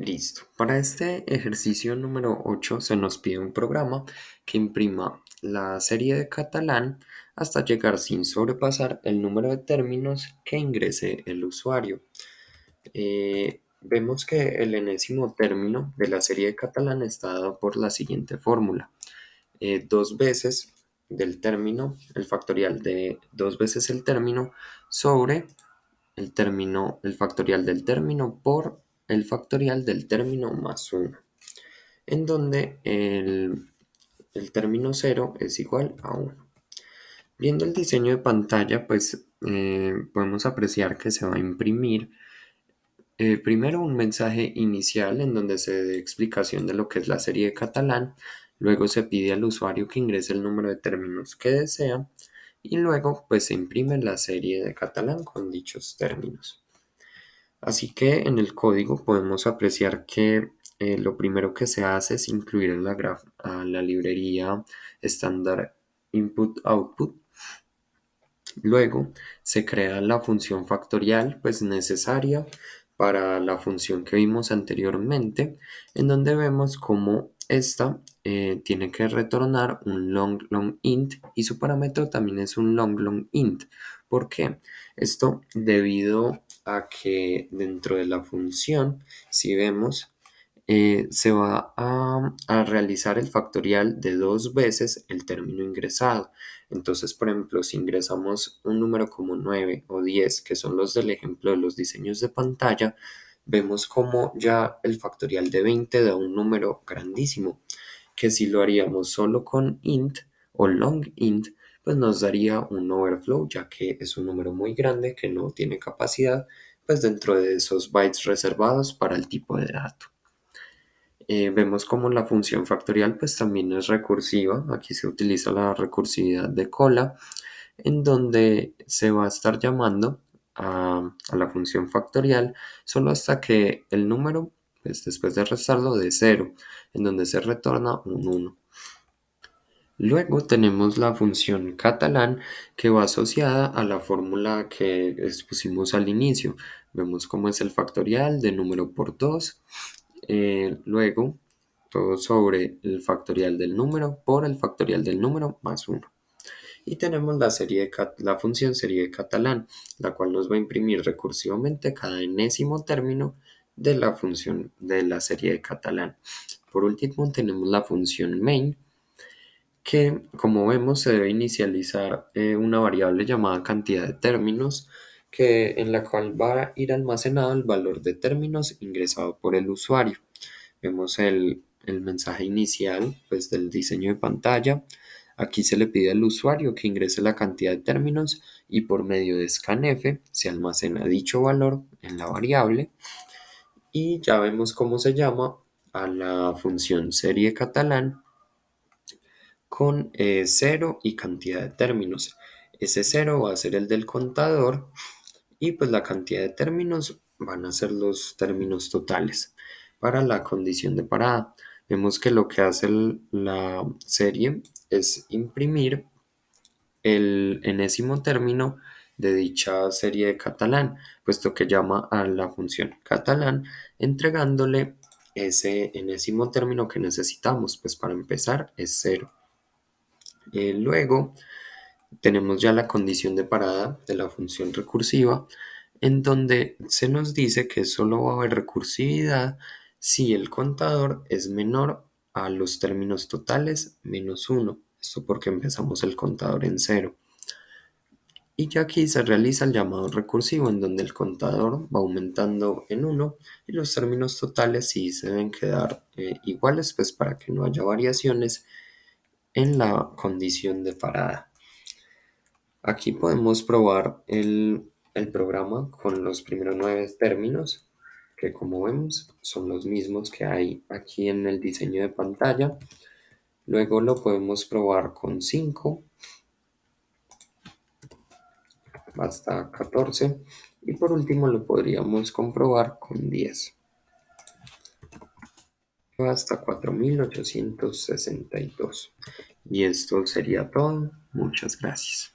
Listo. Para este ejercicio número 8 se nos pide un programa que imprima la serie de catalán hasta llegar sin sobrepasar el número de términos que ingrese el usuario. Vemos que el enésimo término de la serie de catalán está dado por la siguiente fórmula. Dos veces del término, el factorial de dos veces el término sobre el término, el factorial del término por el factorial del término más 1, en donde el término 0 es igual a 1. Viendo el diseño de pantalla, pues podemos apreciar que se va a imprimir primero un mensaje inicial en donde se dé explicación de lo que es la serie de catalán, luego se pide al usuario que ingrese el número de términos que desea y luego pues se imprime la serie de catalán con dichos términos. Así que en el código podemos apreciar que lo primero que se hace es incluir en a la librería estándar input-output. Luego se crea la función factorial pues necesaria para la función que vimos anteriormente, en donde vemos cómo esta tiene que retornar un long int y su parámetro también es un long int. ¿Por qué? Esto debido a que dentro de la función, si vemos, se va a realizar el factorial de dos veces el término ingresado. Entonces, por ejemplo, si ingresamos un número como 9 o 10, que son los del ejemplo de los diseños de pantalla, vemos como ya el factorial de 20 da un número grandísimo, que si lo haríamos solo con int o long int, pues nos daría un overflow, ya que es un número muy grande que no tiene capacidad, pues dentro de esos bytes reservados para el tipo de dato. Vemos como la función factorial pues también es recursiva. Aquí se utiliza la recursividad de cola, en donde se va a estar llamando a la función factorial solo hasta que el número, pues después de restarlo, de 0, en donde se retorna un 1. Luego tenemos la función catalán que va asociada a la fórmula que expusimos al inicio. Vemos cómo es el factorial de número por 2. Luego todo sobre el factorial del número por el factorial del número más 1. Y tenemos la función serie de catalán, la cual nos va a imprimir recursivamente cada enésimo término de la función de la serie de catalán. Por último tenemos la función main, que como vemos se debe inicializar una variable llamada cantidad de términos, en la cual va a ir almacenado el valor de términos ingresado por el usuario. Vemos el mensaje inicial pues, del diseño de pantalla. Aquí se le pide al usuario que ingrese la cantidad de términos y por medio de scanf se almacena dicho valor en la variable. Y ya vemos cómo se llama a la función serie catalán con 0 y cantidad de términos. Ese 0 va a ser el del contador y pues la cantidad de términos van a ser los términos totales. Para la condición de parada, vemos que lo que hace la serie es imprimir el enésimo término de dicha serie de catalán, puesto que llama a la función catalán entregándole ese enésimo término que necesitamos, pues para empezar es 0. Luego tenemos ya la condición de parada de la función recursiva, en donde se nos dice que solo va a haber recursividad si el contador es menor a los términos totales menos 1. Esto porque empezamos el contador en 0. Y ya aquí se realiza el llamado recursivo, en donde el contador va aumentando en 1 y los términos totales sí se deben quedar iguales, pues para que no haya variaciones en la condición de parada. Aquí podemos probar el programa con los primeros 9 términos, que como vemos son los mismos que hay aquí en el diseño de pantalla. Luego lo podemos probar con 5 hasta 14 y por último lo podríamos comprobar con 10 hasta 4862. Y esto sería todo. Muchas gracias.